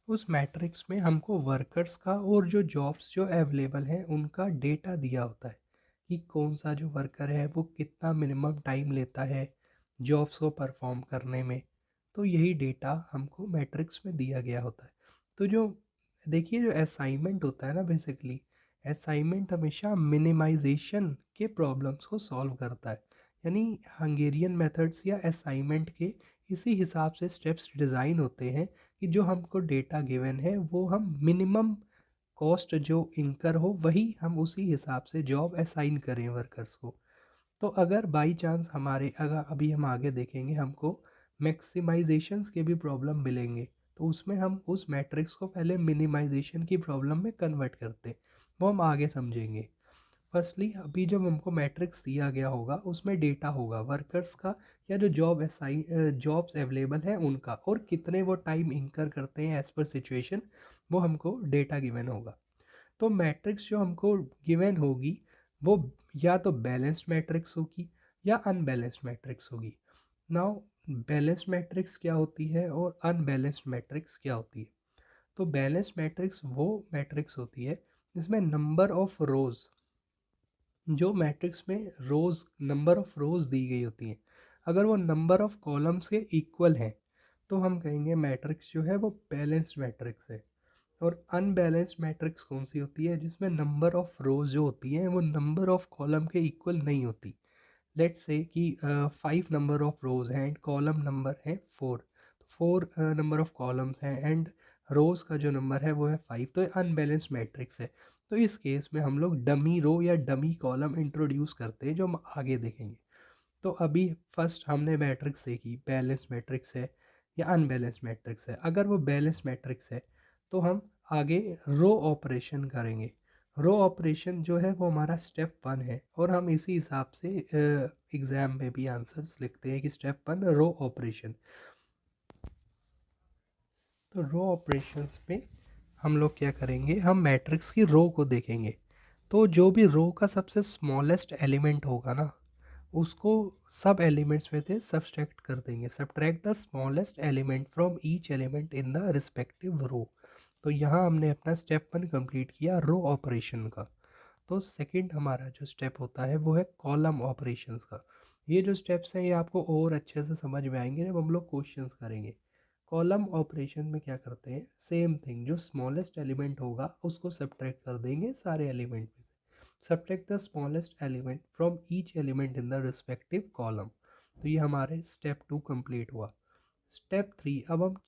उस मैट्रिक्स में हमको वर्कर्स का और जो जॉब्स जो अवेलेबल हैं उनका डेटा दिया होता है कि कौन सा जो वर्कर है वो कितना मिनिमम टाइम लेता है जॉब्स को परफॉर्म करने में। तो यही डेटा हमको मैट्रिक्स में दिया गया होता है। तो जो देखिए जो असाइनमेंट होता है ना, बेसिकली असाइनमेंट हमेशा मिनिमाइजेशन के प्रॉब्लम्स को सॉल्व करता है। यानी हंगेरियन मेथड्स या असाइनमेंट के इसी हिसाब से स्टेप्स डिज़ाइन होते हैं कि जो हमको डेटा गिवन है वो हम मिनिमम कॉस्ट जो इंकर हो वही हम उसी हिसाब से जॉब असाइन करें वर्कर्स को। तो अगर बाई चांस हमारे अगर अभी हम आगे देखेंगे हमको मैक्सिमाइजेशंस के भी प्रॉब्लम मिलेंगे, तो उसमें हम उस मैट्रिक्स को पहले मिनिमाइजेशन की प्रॉब्लम में कन्वर्ट करते हैं, वो हम आगे समझेंगे। फर्स्टली अभी जब हमको मैट्रिक्स दिया गया होगा उसमें डेटा होगा वर्कर्स का या जो जॉब्स अवेलेबल हैं उनका, और कितने वो टाइम इंकर करते हैं एज पर सिचुएशन, वो हमको डेटा गिवन होगा। तो मैट्रिक्स जो हमको गिवन होगी वो या तो बैलेंस्ड मैट्रिक्स होगी या अनबैलेंस्ड मैट्रिक्स होगी। नाउ बैलेंस्ड मैट्रिक्स क्या होती है और अनबैलेंस्ड मैट्रिक्स क्या होती है? तो बैलेंस्ड मैट्रिक्स वो मैट्रिक्स होती है जिसमें नंबर ऑफ रोज, जो मैट्रिक्स में रोज नंबर ऑफ रोज दी गई होती हैं, अगर वो नंबर ऑफ कॉलम्स के इक्वल हैं तो हम कहेंगे मैट्रिक्स जो है वो बैलेंस्ड मैट्रिक्स है। और अनबैलेंस्ड मैट्रिक्स कौन सी होती है? जिसमें नंबर ऑफ रोज जो होती हैं वो नंबर ऑफ कॉलम के इक्वल नहीं होती। लेट्स से कि 5 नंबर ऑफ रोज हैं एंड कॉलम नंबर है 4, तो 4 नंबर ऑफ कॉलम्स हैं एंड रोज का जो नंबर है वो है 5, तो अनबैलेंस्ड मैट्रिक्स है। तो इस केस में हम लोग डमी रो या डमी कॉलम इंट्रोड्यूस करते हैं जो हम आगे देखेंगे। तो अभी फर्स्ट हमने मैट्रिक्स देखी, बैलेंस मैट्रिक्स है या अनबैलेंस मैट्रिक्स है। अगर वो बैलेंस मैट्रिक्स है तो हम आगे रो ऑपरेशन करेंगे। रो ऑपरेशन जो है वो हमारा स्टेप 1 है, और हम इसी हिसाब से एग्ज़ाम में भी आंसर्स लिखते हैं कि स्टेप 1 रो ऑपरेशन। तो रो ऑपरेशंस में हम लोग क्या करेंगे, हम मैट्रिक्स की रो को देखेंगे। तो जो भी रो का सबसे स्मॉलेस्ट एलिमेंट होगा ना, उसको सब एलिमेंट्स में से सब्सट्रैक्ट कर देंगे। Subtract the smallest element from each element in the respective row. तो यहाँ हमने अपना स्टेप 1 कंप्लीट किया रो ऑपरेशन का। तो सेकंड हमारा जो स्टेप होता है वो है कॉलम ऑपरेशंस का। ये जो स्टेप्स हैं ये आपको और अच्छे से समझ में आएंगे जब हम लोग क्वेश्चंस करेंगे। कॉलम ऑपरेशन में क्या करते हैं, सेम थिंग, जो स्मॉलेस्ट एलिमेंट होगा उसको सब्ट्रैक्ट कर देंगे सारे एलिमेंट में से। Subtract the smallest element from each element in the respective column. तो ये हमारे स्टेप 2 कंप्लीट हुआ। स्टेप 3 अब हम